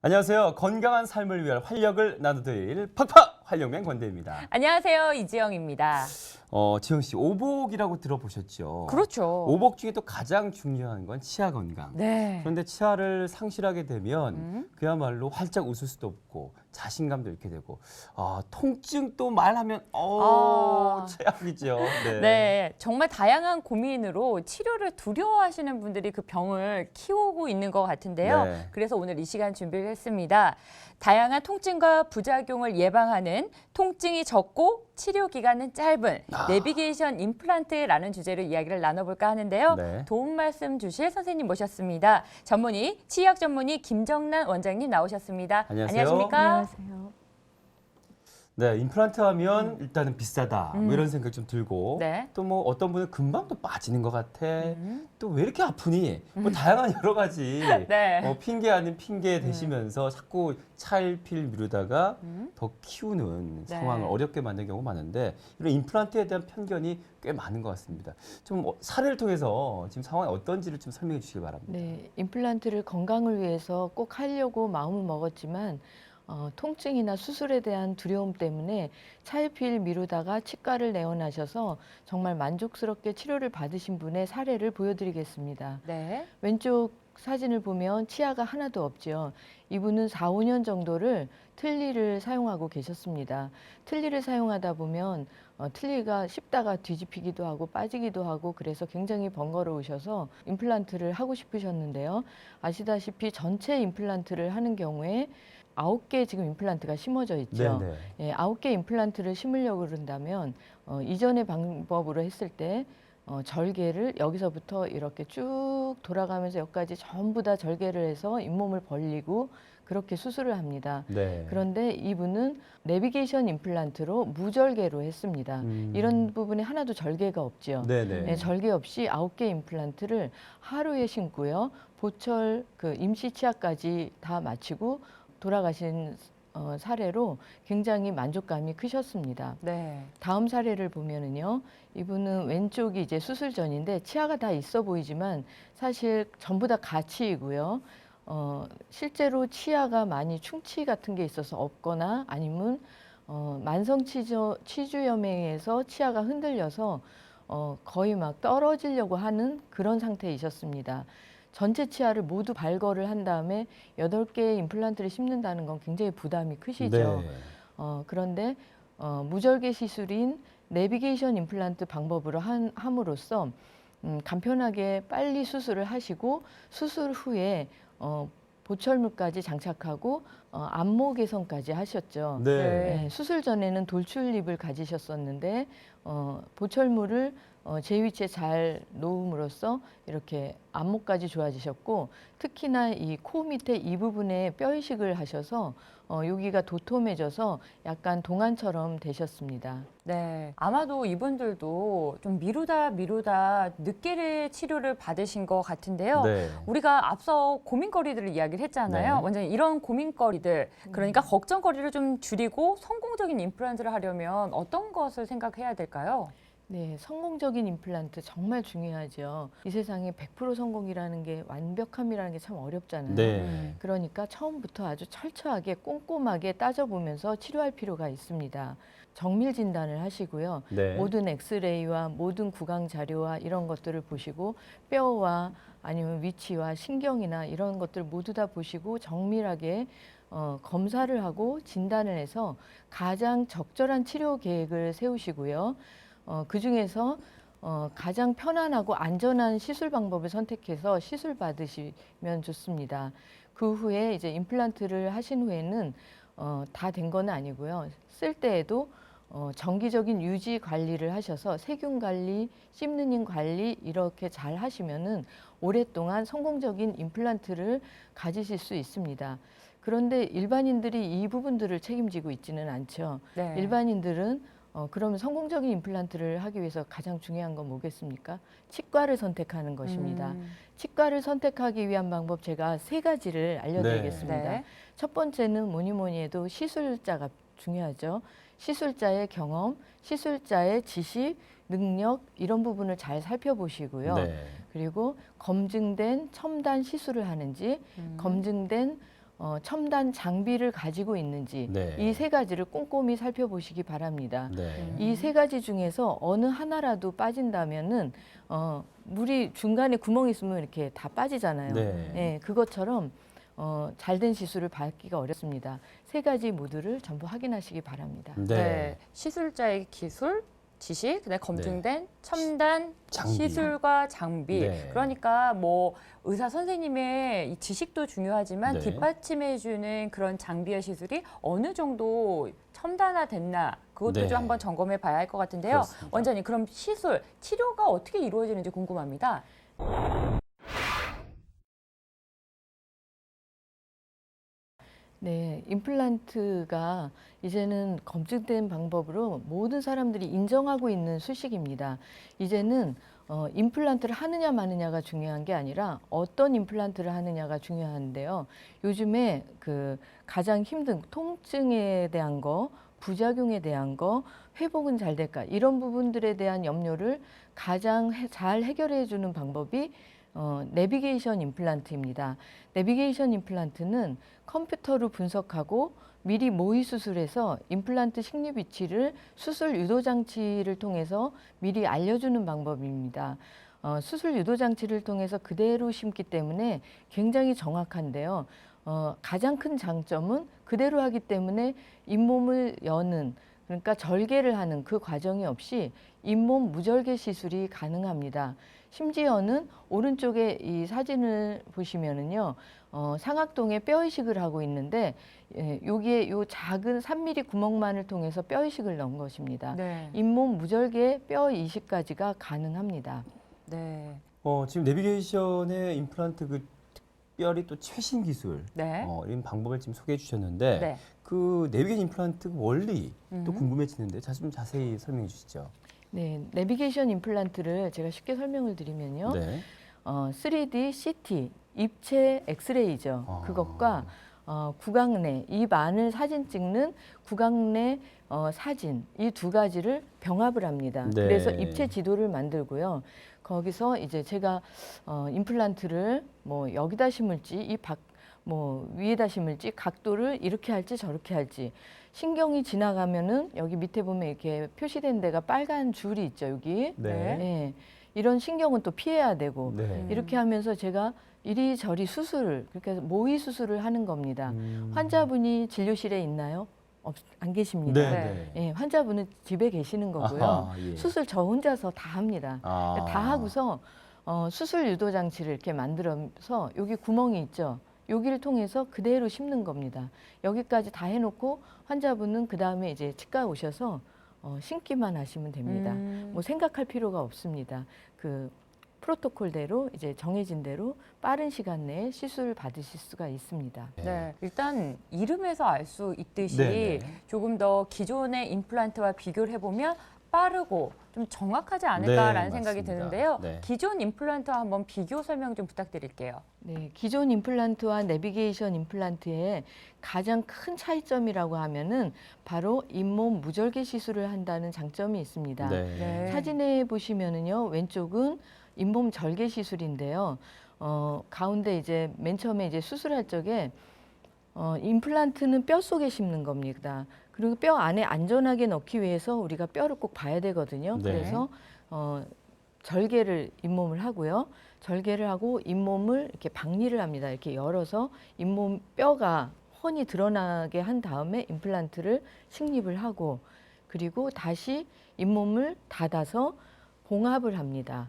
안녕하세요. 건강한 삶을 위한 활력을 나눠드릴 팍팍 활력맨 권대입니다. 안녕하세요. 이지영입니다. 지영 씨, 오복이라고 들어보셨죠? 그렇죠. 오복 중에 또 가장 중요한 건 치아 건강. 네. 그런데 치아를 상실하게 되면 그야말로 활짝 웃을 수도 없고 자신감도 잃게 되고 통증 또 말하면 최악이죠. 네. 네, 정말 다양한 고민으로 치료를 두려워하시는 분들이 그 병을 키우고 있는 것 같은데요. 네. 그래서 오늘 이 시간 준비를 했습니다. 다양한 통증과 부작용을 예방하는 통증이 적고 치료 기간은 짧은 내비게이션 임플란트라는 주제로 이야기를 나눠볼까 하는데요. 네. 도움 말씀 주실 선생님 모셨습니다. 전문의, 치의학 전문의 김정란 원장님 나오셨습니다. 안녕하세요. 안녕하십니까? 안녕하세요. 네, 임플란트 하면 일단은 비싸다 뭐 이런 생각 좀 들고 네. 또 뭐 어떤 분은 금방 또 빠지는 것 같아. 또 왜 이렇게 아프니? 뭐 다양한 여러 가지 네. 핑계 아닌 핑계 대시면서 자꾸 차일피일 미루다가 더 키우는 네. 상황을 어렵게 만드는 경우가 많은데 이런 임플란트에 대한 편견이 꽤 많은 것 같습니다. 좀 사례를 통해서 지금 상황이 어떤지를 좀 설명해 주시기 바랍니다. 네, 임플란트를 건강을 위해서 꼭 하려고 마음을 먹었지만 통증이나 수술에 대한 두려움 때문에 차일피일 미루다가 치과를 내원하셔서 정말 만족스럽게 치료를 받으신 분의 사례를 보여드리겠습니다. 네. 왼쪽 사진을 보면 치아가 하나도 없죠. 이분은 4, 5년 정도를 틀니를 사용하고 계셨습니다. 틀니를 사용하다 보면 틀니가 씹다가 뒤집히기도 하고 빠지기도 하고 그래서 굉장히 번거로우셔서 임플란트를 하고 싶으셨는데요. 아시다시피 전체 임플란트를 하는 경우에 9개 지금 임플란트가 심어져 있죠. 네네. 예, 9개 임플란트를 심으려고 그런다면 이전의 방법으로 했을 때 절개를 여기서부터 이렇게 쭉 돌아가면서 여기까지 전부 다 절개를 해서 잇몸을 벌리고 그렇게 수술을 합니다. 네. 그런데 이분은 내비게이션 임플란트로 무절개로 했습니다. 이런 부분에 하나도 절개가 없죠. 네네. 네, 절개 없이 9개 임플란트를 하루에 심고요. 보철 임시 치아까지 다 마치고 돌아가신 사례로 굉장히 만족감이 크셨습니다. 네. 다음 사례를 보면은요, 이분은 왼쪽이 이제 수술 전인데 치아가 다 있어 보이지만 사실 전부 다 가치이고요. 실제로 치아가 많이 충치 같은 게 있어서 없거나 아니면 만성 치주염에 의해서 치아가 흔들려서 거의 막 떨어지려고 하는 그런 상태이셨습니다. 전체 치아를 모두 발거를 한 다음에 8개의 임플란트를 심는다는 건 굉장히 부담이 크시죠. 네. 그런데 무절개 시술인 내비게이션 임플란트 방법으로 함으로써 간편하게 빨리 수술을 하시고 수술 후에 보철물까지 장착하고 안모 개선까지 하셨죠. 네. 네, 수술 전에는 돌출입을 가지셨었는데 보철물을 제 위치에 잘 놓음으로써 이렇게 안목까지 좋아지셨고 특히나 이 코 밑에 이 부분에 뼈 이식을 하셔서 여기가 도톰해져서 약간 동안처럼 되셨습니다. 네. 아마도 이분들도 좀 미루다 늦게 치료를 받으신 것 같은데요. 네. 우리가 앞서 고민거리들을 이야기를 했잖아요. 네. 원장님, 이런 고민거리들, 그러니까 걱정거리를 좀 줄이고 성공적인 임플란트를 하려면 어떤 것을 생각해야 될까요? 네, 성공적인 임플란트 정말 중요하죠. 이 세상에 100% 성공이라는 게 완벽함이라는 게 참 어렵잖아요. 네. 그러니까 처음부터 아주 철저하게 꼼꼼하게 따져보면서 치료할 필요가 있습니다. 정밀 진단을 하시고요. 네. 모든 엑스레이와 모든 구강 자료와 이런 것들을 보시고 뼈와 아니면 위치와 신경이나 이런 것들 모두 다 보시고 정밀하게 검사를 하고 진단을 해서 가장 적절한 치료 계획을 세우시고요. 그 중에서 가장 편안하고 안전한 시술 방법을 선택해서 시술 받으시면 좋습니다. 그 후에 이제 임플란트를 하신 후에는 다 된 건 아니고요. 쓸 때에도 정기적인 유지 관리를 하셔서 세균 관리, 씹는 관리 이렇게 잘 하시면은 오랫동안 성공적인 임플란트를 가지실 수 있습니다. 그런데 일반인들이 이 부분들을 책임지고 있지는 않죠. 네. 일반인들은 그러면 성공적인 임플란트를 하기 위해서 가장 중요한 건 뭐겠습니까? 치과를 선택하는 것입니다. 치과를 선택하기 위한 방법 제가 3가지를 알려드리겠습니다. 네. 첫 번째는 뭐니 해도 시술자가 중요하죠. 시술자의 경험, 시술자의 지식, 능력 이런 부분을 잘 살펴보시고요. 네. 그리고 검증된 첨단 시술을 하는지 검증된 첨단 장비를 가지고 있는지 네. 이 세 가지를 꼼꼼히 살펴보시기 바랍니다. 네. 이 세 가지 중에서 어느 하나라도 빠진다면은 물이 중간에 구멍이 있으면 이렇게 다 빠지잖아요. 네. 예, 그것처럼 잘된 시술을 받기가 어렵습니다. 세 가지 모두를 전부 확인하시기 바랍니다. 네. 시술자의 기술, 지식, 그다음에 검증된 첨단 장비. 시술과 장비. 네. 그러니까 뭐 의사 선생님의 이 지식도 중요하지만 네. 뒷받침해주는 그런 장비와 시술이 어느 정도 첨단화됐나 그것도 네. 좀 한번 점검해 봐야 할 것 같은데요. 그렇습니다. 원장님, 그럼 시술, 치료가 어떻게 이루어지는지 궁금합니다. 네, 임플란트가 이제는 검증된 방법으로 모든 사람들이 인정하고 있는 수식입니다. 이제는 임플란트를 하느냐 마느냐가 중요한 게 아니라 어떤 임플란트를 하느냐가 중요한데요. 요즘에 그 가장 힘든 통증에 대한 거, 부작용에 대한 거, 회복은 잘 될까 이런 부분들에 대한 염려를 가장 잘 해결해 주는 방법이 내비게이션 임플란트입니다. 내비게이션 임플란트는 컴퓨터로 분석하고 미리 모의 수술해서 임플란트 식립 위치를 수술 유도 장치를 통해서 미리 알려주는 방법입니다. 수술 유도 장치를 통해서 그대로 심기 때문에 굉장히 정확한데요. 가장 큰 장점은 그대로 하기 때문에 잇몸을 여는, 그러니까 절개를 하는 그 과정이 없이 잇몸 무절개 시술이 가능합니다. 심지어는 오른쪽에 이 사진을 보시면은요, 상악동에 뼈 이식을 하고 있는데, 여기에 요 작은 3mm 구멍만을 통해서 뼈 이식을 넣은 것입니다. 네. 잇몸 무절개 뼈 이식까지가 가능합니다. 네. 지금 내비게이션의 임플란트 그 특별히 또 최신 기술 네. 이런 방법을 지금 소개해 주셨는데 네. 그 내비게이션 임플란트 원리 또 음. 궁금해지는데 좀 자세히 설명해 주시죠. 네, 내비게이션 임플란트를 제가 쉽게 설명을 드리면요. 네. 3D CT, 입체 엑스레이죠. 그것과 구강내, 입 안을 사진 찍는 구강내 사진, 이 두 가지를 병합을 합니다. 네. 그래서 입체 지도를 만들고요. 거기서 이제 제가 임플란트를 뭐 여기다 심을지, 뭐 위에다 심을지, 각도를 이렇게 할지 저렇게 할지, 신경이 지나가면은 여기 밑에 보면 이렇게 표시된 데가 빨간 줄이 있죠, 여기. 네. 네. 이런 신경은 또 피해야 되고, 네. 이렇게 하면서 제가 이리저리 수술을, 그렇게 해서 모의 수술을 하는 겁니다. 음. 환자분이 진료실에 있나요? 안 계십니다. 네. 네. 네. 예, 환자분은 집에 계시는 거고요. 아하, 예. 수술 저 혼자서 다 합니다. 아. 다 하고서 수술 유도 장치를 이렇게 만들어서 여기 구멍이 있죠. 여기를 통해서 그대로 심는 겁니다. 여기까지 다 해놓고 환자분은 그 다음에 이제 치과 오셔서 심기만 하시면 됩니다. 뭐 생각할 필요가 없습니다. 그 프로토콜대로 이제 정해진 대로 빠른 시간 내에 시술을 받으실 수가 있습니다. 네, 일단 이름에서 알 수 있듯이 네, 네. 조금 더 기존의 임플란트와 비교를 해보면 빠르고 좀 정확하지 않을까라는 네, 생각이 맞습니다. 드는데요. 네. 기존 임플란트와 한번 비교 설명 좀 부탁드릴게요. 네, 기존 임플란트와 내비게이션 임플란트의 가장 큰 차이점이라고 하면은 바로 잇몸 무절개 시술을 한다는 장점이 있습니다. 네. 네. 사진에 보시면은요, 왼쪽은 잇몸 절개 시술인데요. 가운데 이제 맨 처음에 이제 수술할 적에 임플란트는 뼈 속에 심는 겁니다. 그리고 뼈 안에 안전하게 넣기 위해서 우리가 뼈를 꼭 봐야 되거든요. 네. 그래서 절개를 잇몸을 하고요. 절개를 하고 잇몸을 이렇게 박리를 합니다. 이렇게 열어서 잇몸 뼈가 훤히 드러나게 한 다음에 임플란트를 식립을 하고, 그리고 다시 잇몸을 닫아서 봉합을 합니다.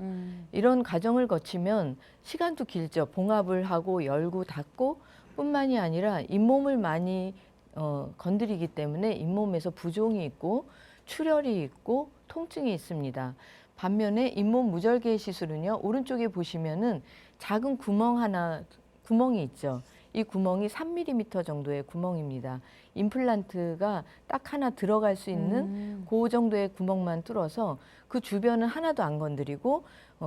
이런 과정을 거치면 시간도 길죠. 봉합을 하고 열고 닫고 뿐만이 아니라 잇몸을 많이 건드리기 때문에 잇몸에서 부종이 있고 출혈이 있고 통증이 있습니다. 반면에 잇몸 무절개 시술은요, 오른쪽에 보시면은 작은 구멍이 있죠. 이 구멍이 3mm 정도의 구멍입니다. 임플란트가 딱 하나 들어갈 수 있는 그 정도의 구멍만 뚫어서 그 주변은 하나도 안 건드리고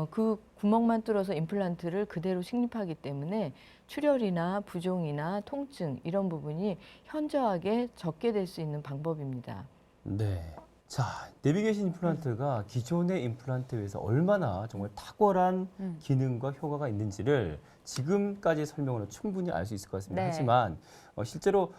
그 구멍만 뚫어서 임플란트를 그대로 식립하기 때문에 출혈이나 부종이나 통증 이런 부분이 현저하게 적게 될 수 있는 방법입니다. 네. 자, 내비게이션 임플란트가 기존의 임플란트에 비해서 얼마나 정말 탁월한 기능과 효과가 있는지를 지금까지 설명으로 충분히 알 수 있을 것 같습니다. 네. 하지만 실제로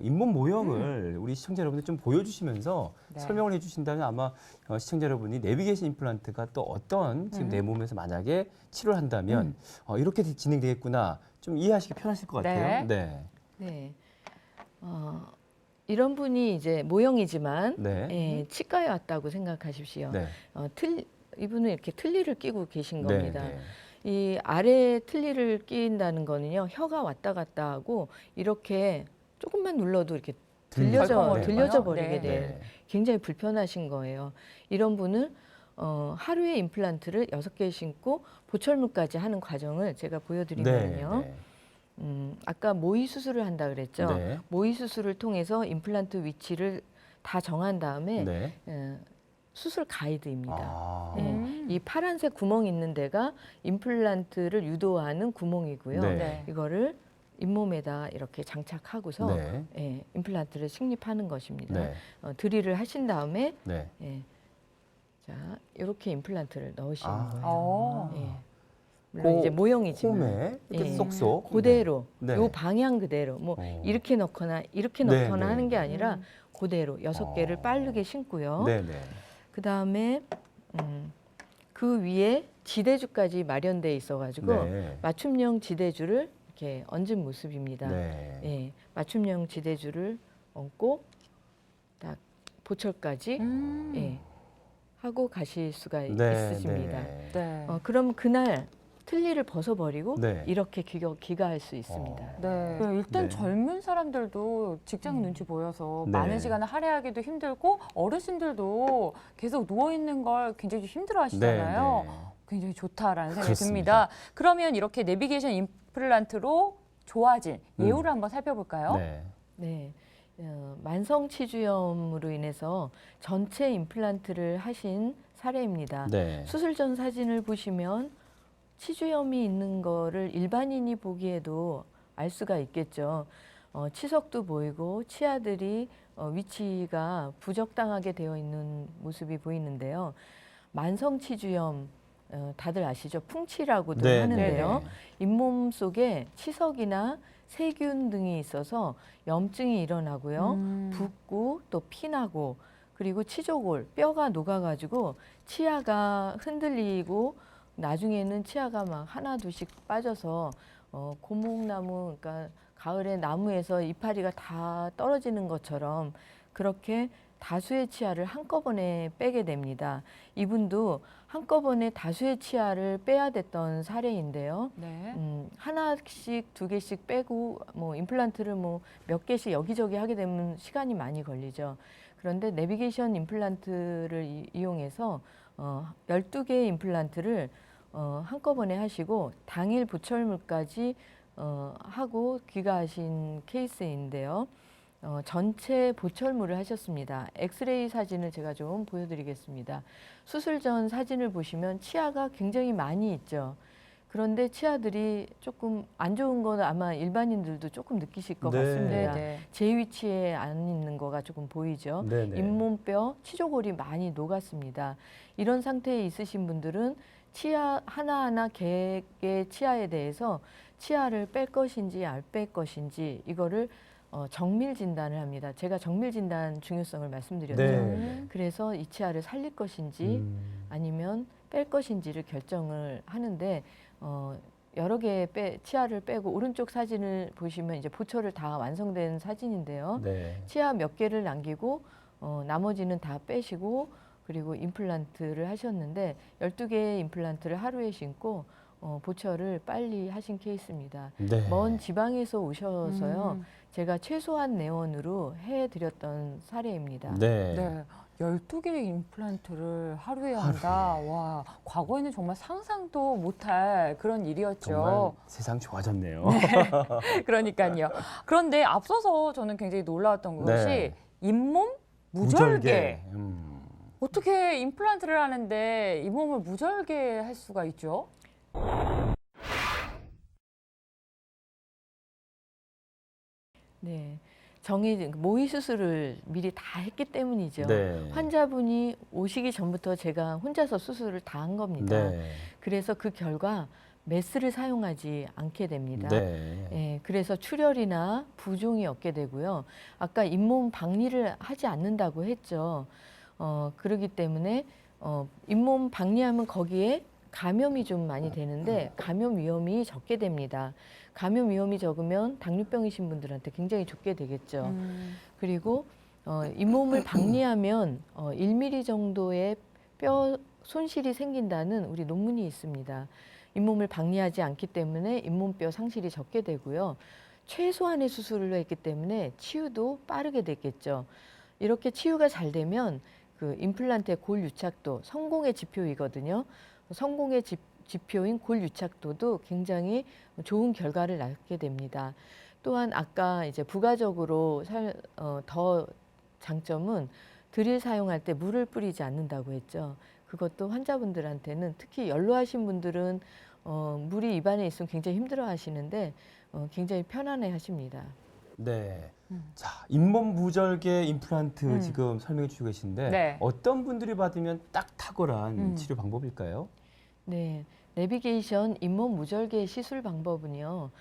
잇몸 모형을 우리 시청자 여러분들 좀 보여주시면서 네. 설명을 해주신다면 아마 시청자 여러분이 내비게이션 임플란트가 또 어떤 지금 내 몸에서 만약에 치료를 한다면 이렇게 진행되겠구나 좀 이해하시기 편하실 것 같아요. 네. 네. 이런 분이 이제 모형이지만 네. 예, 치과에 왔다고 생각하십시오. 네. 이분은 이렇게 틀니를 끼고 계신 네. 겁니다. 네. 이 아래 틀니를 끼인다는 거는요, 혀가 왔다 갔다 하고 이렇게 조금만 눌러도 이렇게 들려져 덜컹거리고요. 버리게 네. 돼요. 네. 굉장히 불편하신 거예요. 이런 분은 하루에 임플란트를 6개 신고 보철물까지 하는 과정을 제가 보여드리면요. 네. 아까 모의 수술을 한다 그랬죠. 네. 모의 수술을 통해서 임플란트 위치를 다 정한 다음에 네. 수술 가이드입니다. 아. 이 파란색 구멍 있는 데가 임플란트를 유도하는 구멍이고요. 네. 네. 이거를 잇몸에다 이렇게 장착하고서 네. 예, 임플란트를 식립하는 것입니다. 네. 드릴을 하신 다음에 네. 예, 자 이렇게 임플란트를 넣으시는 아. 거예요. 예. 그 물론 이제 모형이지만 홈에 이렇게 예. 쏙쏙. 그대로 네. 요 방향 그대로 뭐 이렇게 넣거나 이렇게 네, 넣거나 네. 하는 게 아니라 그대로 6개를 어. 빠르게 신고요. 네, 네. 그 다음에 그 위에 지대주까지 마련돼 있어가지고 네. 맞춤형 지대주를 이렇게 얹은 모습입니다. 네. 예, 맞춤형 지대주를 얹고 딱 보철까지 예, 하고 가실 수가 네, 있으십니다. 네. 네. 그럼 그날 틀니를 벗어버리고 네. 이렇게 귀가할 수 있습니다. 네. 일단 네. 젊은 사람들도 직장 눈치 보여서 네. 많은 시간을 할애하기도 힘들고 어르신들도 계속 누워 있는 걸 굉장히 힘들어 하시잖아요. 네, 네. 굉장히 좋다라는 생각이 그렇습니다. 듭니다. 그러면 이렇게 내비게이션 임플란트로 좋아진 예후를 한번 살펴볼까요? 네. 네. 만성 치주염으로 인해서 전체 임플란트를 하신 사례입니다. 네. 수술 전 사진을 보시면 치주염이 있는 거를 일반인이 보기에도 알 수가 있겠죠. 치석도 보이고 치아들이 위치가 부적당하게 되어 있는 모습이 보이는데요. 만성 치주염 다들 아시죠? 풍치라고도 네, 하는데요. 네. 잇몸 속에 치석이나 세균 등이 있어서 염증이 일어나고요. 붓고 또 피나고 그리고 치조골, 뼈가 녹아가지고 치아가 흔들리고 나중에는 치아가 막 하나 둘씩 빠져서 고목나무, 그러니까 가을에 나무에서 이파리가 다 떨어지는 것처럼 그렇게 다수의 치아를 한꺼번에 빼게 됩니다. 이분도 한꺼번에 다수의 치아를 빼야 됐던 사례인데요. 네. 하나씩, 2개씩 빼고 뭐 임플란트를 뭐 몇 개씩 여기저기 하게 되면 시간이 많이 걸리죠. 그런데 내비게이션 임플란트를 이용해서 12개의 임플란트를 한꺼번에 하시고 당일 보철물까지 하고 귀가하신 케이스인데요. 전체 보철물을 하셨습니다. 엑스레이 사진을 제가 좀 보여드리겠습니다. 수술 전 사진을 보시면 치아가 굉장히 많이 있죠. 그런데 치아들이 조금 안 좋은 건 아마 일반인들도 조금 느끼실 것 네. 같습니다. 네. 제 위치에 안 있는 거가 조금 보이죠. 네, 네. 잇몸뼈, 치조골이 많이 녹았습니다. 이런 상태에 있으신 분들은 치아 하나하나 개의 치아에 대해서 치아를 뺄 것인지 안 뺄 것인지 이거를 정밀 진단을 합니다. 제가 정밀 진단 중요성을 말씀드렸죠. 네. 그래서 이 치아를 살릴 것인지 아니면 뺄 것인지를 결정을 하는데 여러 개의 치아를 빼고 오른쪽 사진을 보시면 이제 보철을 다 완성된 사진인데요. 네. 치아 몇 개를 남기고 나머지는 다 빼시고 그리고 임플란트를 하셨는데 12개의 임플란트를 하루에 신고 보철을 빨리 하신 케이스입니다. 네. 먼 지방에서 오셔서요. 제가 최소한 내원으로 해드렸던 사례입니다. 네. 네. 12개의 임플란트를 하루에 한다. 와, 과거에는 정말 상상도 못할 그런 정말 일이었죠. 세상 좋아졌네요. 그러니까요. 그런데 앞서서 저는 굉장히 놀라웠던 것이 네. 잇몸 무절개. 무절개. 어떻게 임플란트를 하는데 잇몸을 무절개 할 수가 있죠? 네. 모의 수술을 미리 다 했기 때문이죠. 네. 환자분이 오시기 전부터 제가 혼자서 수술을 다 한 겁니다. 네. 그래서 그 결과 메스를 사용하지 않게 됩니다. 네. 예, 그래서 출혈이나 부종이 없게 되고요. 아까 잇몸 박리를 하지 않는다고 했죠. 그러기 때문에 잇몸 박리하면 거기에 감염이 좀 많이 되는데 감염 위험이 적게 됩니다. 감염 위험이 적으면 당뇨병이신 분들한테 굉장히 좋게 되겠죠. 그리고 잇몸을 박리하면 1mm 정도의 뼈 손실이 생긴다는 우리 논문이 있습니다. 잇몸을 박리하지 않기 때문에 잇몸뼈 상실이 적게 되고요. 최소한의 수술을 했기 때문에 치유도 빠르게 됐겠죠. 이렇게 치유가 잘 되면 그 임플란트의 골 유착도 성공의 지표이거든요. 성공의 지표인 골 유착도도 굉장히 좋은 결과를 낳게 됩니다. 또한 아까 이제 부가적으로 더 장점은 드릴 사용할 때 물을 뿌리지 않는다고 했죠. 그것도 환자분들한테는 특히 연로하신 분들은 물이 입안에 있으면 굉장히 힘들어 하시는데 굉장히 편안해 하십니다. 네. 자, 잇몸 무절개 임플란트 음. 지금 설명해 주시고 계신데 네. 어떤 분들이 받으면 딱 탁월한 치료 방법일까요? 네, 내비게이션 잇몸 무절개 시술 방법은요.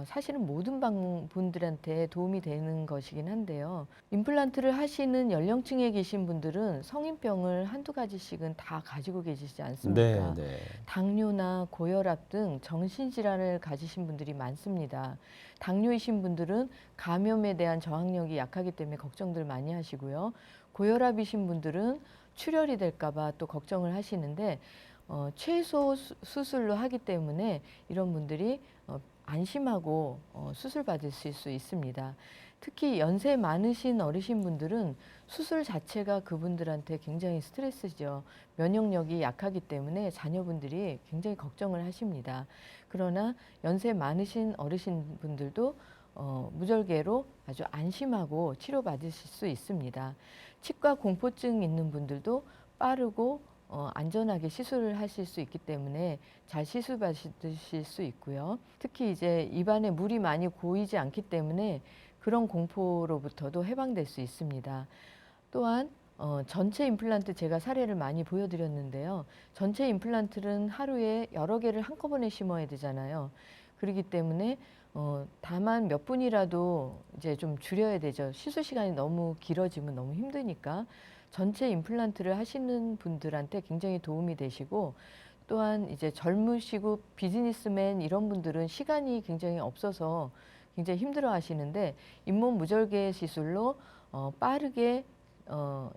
사실은 모든 분들한테 도움이 되는 것이긴 한데요. 임플란트를 하시는 연령층에 계신 분들은 성인병을 한두 가지씩은 다 가지고 계시지 않습니까? 네. 당뇨나 고혈압 등 정신질환을 가지신 분들이 많습니다. 당뇨이신 분들은 감염에 대한 저항력이 약하기 때문에 걱정들 많이 하시고요. 고혈압이신 분들은 출혈이 될까 봐 또 걱정을 하시는데 최소 수술로 하기 때문에 이런 분들이 안심하고 수술 받을 수 있습니다. 특히 연세 많으신 어르신 분들은 수술 자체가 그분들한테 굉장히 스트레스죠. 면역력이 약하기 때문에 자녀분들이 굉장히 걱정을 하십니다. 그러나 연세 많으신 어르신 분들도 무절개로 아주 안심하고 치료받으실 수 있습니다. 치과 공포증 있는 분들도 빠르고 안전하게 시술을 하실 수 있기 때문에 잘 시술 받으실 수 있고요. 특히 이제 입안에 물이 많이 고이지 않기 때문에 그런 공포로부터도 해방될 수 있습니다. 또한 전체 임플란트 제가 사례를 많이 보여드렸는데요. 전체 임플란트는 하루에 여러 개를 한꺼번에 심어야 되잖아요. 그렇기 때문에 다만 몇 분이라도 이제 좀 줄여야 되죠. 시술 시간이 너무 길어지면 너무 힘드니까. 전체 임플란트를 하시는 분들한테 굉장히 도움이 되시고 또한 이제 젊으시고 비즈니스맨 이런 분들은 시간이 굉장히 없어서 굉장히 힘들어 하시는데 잇몸 무절개 시술로 빠르게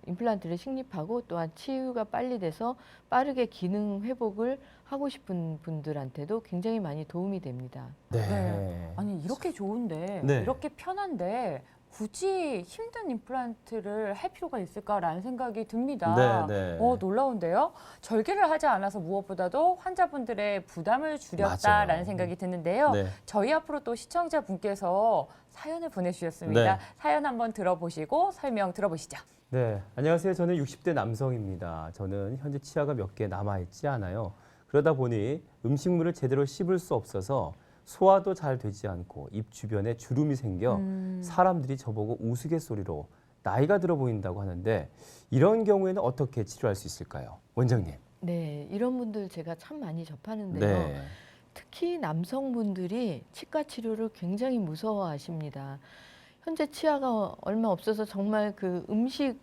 임플란트를 식립하고 또한 치유가 빨리 돼서 빠르게 기능 회복을 하고 싶은 분들한테도 굉장히 많이 도움이 됩니다. 네. 아니 이렇게 좋은데 네. 이렇게 편한데 굳이 힘든 임플란트를 할 필요가 있을까라는 생각이 듭니다. 네. 놀라운데요. 절개를 하지 않아서 무엇보다도 환자분들의 부담을 줄였다라는 맞아요. 생각이 드는데요. 네. 저희 앞으로 또 시청자분께서 사연을 보내주셨습니다. 네. 사연 한번 들어보시고 설명 들어보시죠. 네, 안녕하세요. 저는 60대 남성입니다. 저는 현재 치아가 몇 개 남아있지 않아요. 그러다 보니 음식물을 제대로 씹을 수 없어서 소화도 잘 되지 않고 입 주변에 주름이 생겨 사람들이 저보고 우스갯소리로 나이가 들어 보인다고 하는데 이런 경우에는 어떻게 치료할 수 있을까요? 원장님. 네, 이런 분들 제가 참 많이 접하는데요. 네. 특히 남성분들이 치과 치료를 굉장히 무서워하십니다. 현재 치아가 얼마 없어서 정말 그 음식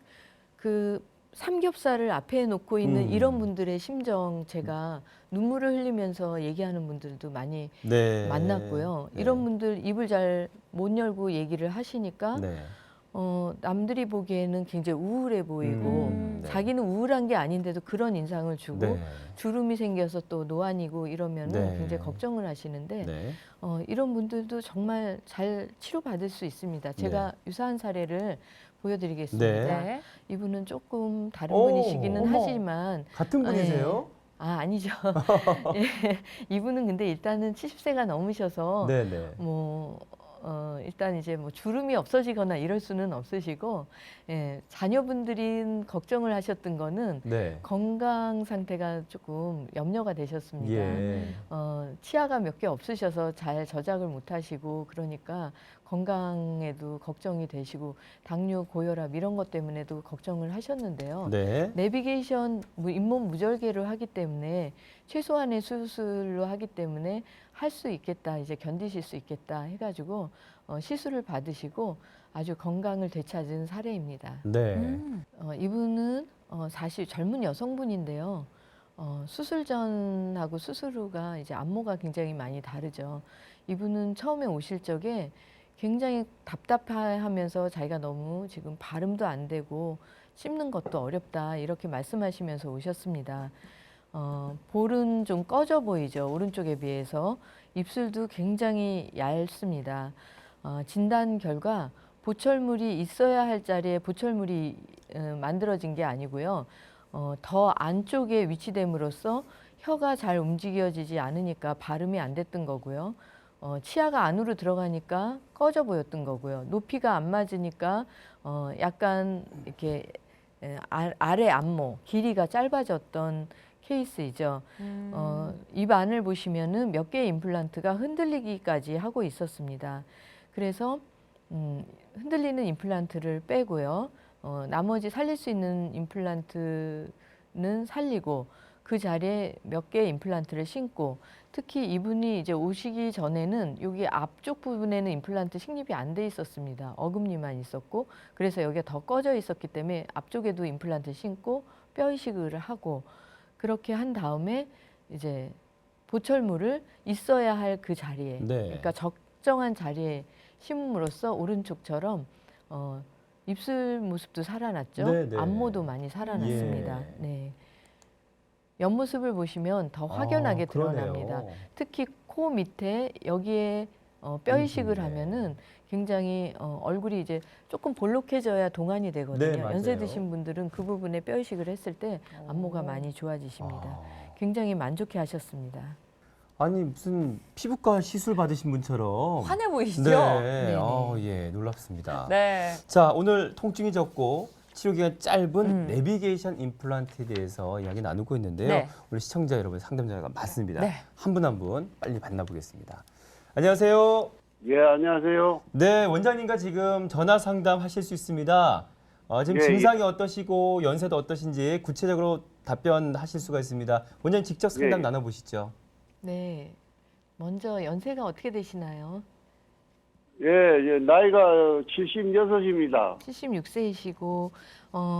그 삼겹살을 앞에 놓고 있는 이런 분들의 심정 제가 눈물을 흘리면서 얘기하는 분들도 많이 네. 만났고요. 네. 이런 분들 입을 잘 못 열고 얘기를 하시니까 네. 남들이 보기에는 굉장히 우울해 보이고 네. 자기는 우울한 게 아닌데도 그런 인상을 주고 네. 주름이 생겨서 또 노안이고 이러면은 네. 굉장히 걱정을 하시는데 네. 이런 분들도 정말 잘 치료받을 수 있습니다. 제가 유사한 사례를 보여드리겠습니다. 네. 이분은 조금 다른 오, 분이시기는 어머. 하지만 같은 분이세요? 아니죠. 예, 이분은 근데 일단은 70세가 넘으셔서 네네. 뭐 일단 이제 뭐 주름이 없어지거나 이럴 수는 없으시고, 예, 자녀분들이 걱정을 하셨던 거는 네. 건강 상태가 조금 염려가 되셨습니다. 예. 치아가 몇 개 없으셔서 잘 저작을 못 하시고, 그러니까 건강에도 걱정이 되시고, 당뇨, 고혈압 이런 것 때문에도 걱정을 하셨는데요. 네. 내비게이션 잇몸 무절개를 하기 때문에 최소한의 수술로 하기 때문에 할 수 있겠다, 이제 견디실 수 있겠다 해가지고 시술을 받으시고 아주 건강을 되찾은 사례입니다. 네. 이분은 사실 젊은 여성분인데요. 수술 전하고 수술 후가 이제 안모가 굉장히 많이 다르죠. 이분은 처음에 오실 적에 굉장히 답답해하면서 자기가 너무 지금 발음도 안 되고 씹는 것도 어렵다 이렇게 말씀하시면서 오셨습니다. 볼은 좀 꺼져 보이죠. 오른쪽에 비해서. 입술도 굉장히 얇습니다. 진단 결과 보철물이 있어야 할 자리에 보철물이 만들어진 게 아니고요. 더 안쪽에 위치됨으로써 혀가 잘 움직여지지 않으니까 발음이 안 됐던 거고요. 치아가 안으로 들어가니까 꺼져 보였던 거고요. 높이가 안 맞으니까 약간 이렇게 아래 안모 길이가 짧아졌던 케이스이죠. 입 안을 보시면은 몇 개의 임플란트가 흔들리기까지 하고 있었습니다. 그래서 흔들리는 임플란트를 빼고요. 나머지 살릴 수 있는 임플란트는 살리고 그 자리에 몇 개의 임플란트를 심고, 특히 이분이 이제 오시기 전에는 여기 앞쪽 부분에는 임플란트 식립이 안 돼 있었습니다. 어금니만 있었고, 그래서 여기가 더 꺼져 있었기 때문에 앞쪽에도 임플란트 심고 뼈 이식을 하고, 그렇게 한 다음에 이제 보철물을 있어야 할 그 자리에, 네. 그러니까 적정한 자리에 심음으로써 오른쪽처럼 입술 모습도 살아났죠. 네, 네. 안모도 많이 살아났습니다. 예. 네. 옆모습을 보시면 더 확연하게 그러네요. 드러납니다. 특히 코 밑에 여기에 뼈 이식을 네. 하면은 굉장히 얼굴이 이제 조금 볼록해져야 동안이 되거든요. 네, 맞아요. 연세 드신 분들은 그 부분에 뼈 이식을 했을 때 안모가 많이 좋아지십니다. 아. 굉장히 만족해 하셨습니다. 아니 무슨 피부과 시술 받으신 분처럼 환해 보이시죠? 네. 네네. 예, 놀랍습니다. 네. 자, 오늘 통증이 적고 치료 기간 짧은 내비게이션 임플란트에 대해서 이야기 나누고 있는데요. 네. 우리 시청자 여러분, 상담자가 많습니다. 네. 한 분 한 분 빨리 만나보겠습니다. 안녕하세요. 예, 안녕하세요. 네, 원장님과 지금 전화 상담하실 수 있습니다. 지금 예, 증상이 어떠시고 연세도 어떠신지 구체적으로 답변하실 수가 있습니다. 원장님 직접 상담 예. 나눠보시죠. 네. 먼저 연세가 어떻게 되시나요? 예, 예, 나이가 76입니다. 76세이시고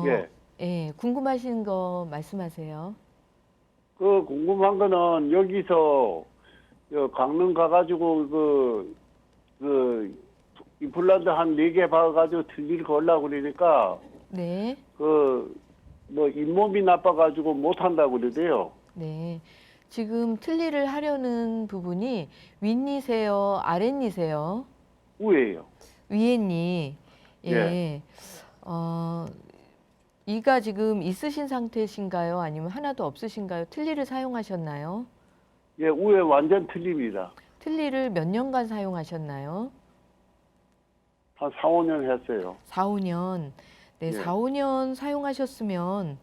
예. 예, 궁금하신 거 말씀하세요. 그 궁금한 거는 여기서 강릉 가가지고 임플란트 한 4개 박아가지고 틀니를 걸라고 그러니까 네. 뭐 잇몸이 나빠가지고 못 한다고 그러대요. 네. 지금 틀니를 하려는 부분이 윗니세요, 아랫니세요? 우에요. 위에니. 예. 예. 이가 지금 있으신 상태신가요? 아니면 하나도 없으신가요? 틀니를 사용하셨나요? 예, 우에 완전 틀립니다. 틀니를 몇 년간 사용하셨나요? 한 4, 5년 했어요. 4, 5년. 네, 예. 4, 5년 사용하셨으면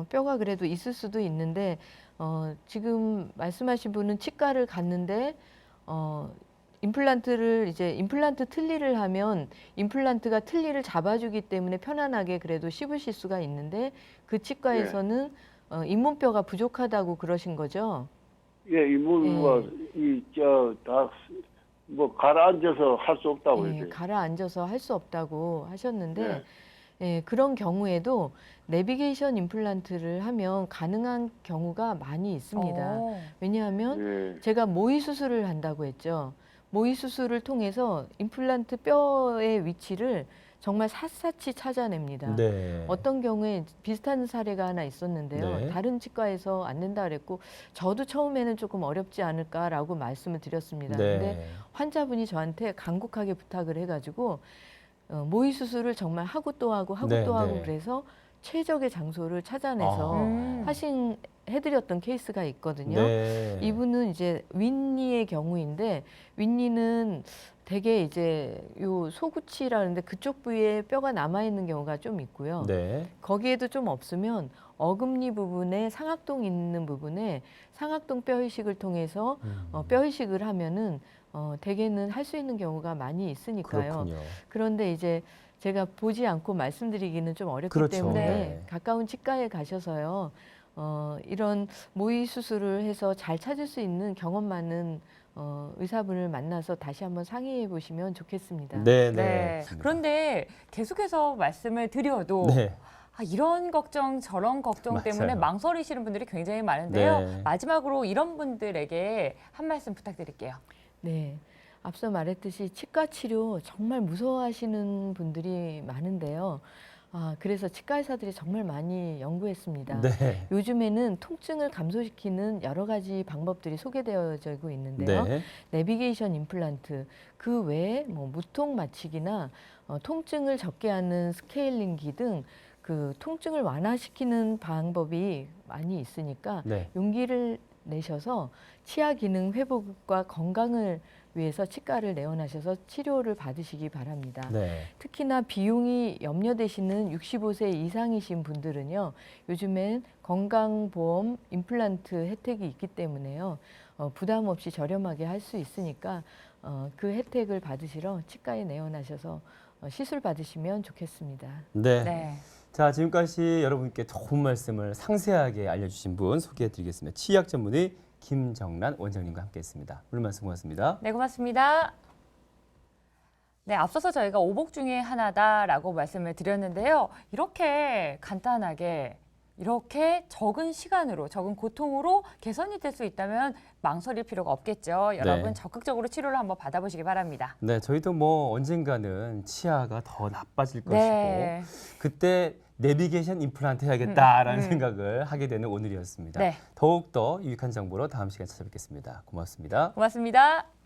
뼈가 그래도 있을 수도 있는데 지금 말씀하신 분은 치과를 갔는데 임플란트 틀니를 하면 임플란트가 틀니를 잡아주기 때문에 편안하게 그래도 씹으실 수가 있는데 그 치과에서는 잇몸뼈가 부족하다고 그러신 거죠? 예, 잇몸과 뭐 가라앉아서 할 수 없다고 예, 그러대요. 가라앉아서 할 수 없다고 하셨는데 네. 예, 그런 경우에도 내비게이션 임플란트를 하면 가능한 경우가 많이 있습니다. 왜냐하면 예. 제가 모의 수술을 한다고 했죠. 모의 수술을 통해서 임플란트 뼈의 위치를 정말 샅샅이 찾아냅니다. 네. 어떤 경우에 비슷한 사례가 하나 있었는데요. 네. 다른 치과에서 안 된다 그랬고 저도 처음에는 조금 어렵지 않을까라고 말씀을 드렸습니다. 네. 근데 환자분이 저한테 간곡하게 부탁을 해가지고 모의 수술을 정말 하고 또 하고 네, 또 하고 네. 그래서 최적의 장소를 찾아내서 해드렸던 케이스가 있거든요. 네. 이분은 이제 윗니의 경우인데 윗니는 되게 이제 요 소구치라는데 그쪽 부위에 뼈가 남아 있는 경우가 좀 있고요. 네. 거기에도 좀 없으면 어금니 부분에 상악동 있는 부분에 상악동 뼈 이식을 통해서 뼈 이식을 하면은 대개는 할 수 있는 경우가 많이 있으니까요. 그렇군요. 그런데 이제 제가 보지 않고 말씀드리기는 좀 어렵기 그렇죠. 때문에 네. 가까운 치과에 가셔서요. 이런 모의 수술을 해서 잘 찾을 수 있는 경험 많은 의사분을 만나서 다시 한번 상의해 보시면 좋겠습니다. 네, 네. 그런데 계속해서 말씀을 드려도 네. 이런 걱정 저런 걱정 맞아요. 때문에 망설이시는 분들이 굉장히 많은데요. 네. 마지막으로 이런 분들에게 한 말씀 부탁드릴게요. 네. 앞서 말했듯이 치과 치료 정말 무서워하시는 분들이 많은데요. 그래서 치과 의사들이 정말 많이 연구했습니다. 네. 요즘에는 통증을 감소시키는 여러 가지 방법들이 소개되어지고 있는데요. 네. 내비게이션 임플란트, 그 외에 뭐 무통 마취기나 통증을 적게 하는 스케일링기 등 그 통증을 완화시키는 방법이 많이 있으니까 네. 용기를 내셔서 치아 기능 회복과 건강을 위해서 치과를 내원하셔서 치료를 받으시기 바랍니다. 네. 특히나 비용이 염려되시는 65세 이상이신 분들은요. 요즘엔 건강보험 임플란트 혜택이 있기 때문에요. 부담 없이 저렴하게 할 수 있으니까 그 혜택을 받으시러 치과에 내원하셔서 시술 받으시면 좋겠습니다. 네. 네. 자, 지금까지 여러분께 좋은 말씀을 상세하게 알려주신 분 소개해드리겠습니다. 치약 전문의 김정란 원장님과 함께했습니다. 오늘 말씀 고맙습니다. 네, 고맙습니다. 네, 앞서서 저희가 오복 중에 하나다라고 말씀을 드렸는데요. 이렇게 간단하게 이렇게 적은 시간으로, 적은 고통으로 개선이 될 수 있다면 망설일 필요가 없겠죠. 여러분 적극적으로 치료를 한번 받아보시기 바랍니다. 네, 저희도 뭐 언젠가는 치아가 더 나빠질 네. 것이고 그때 내비게이션 임플란트 해야겠다라는 생각을 하게 되는 오늘이었습니다. 네. 더욱더 유익한 정보로 다음 시간에 찾아뵙겠습니다. 고맙습니다. 고맙습니다.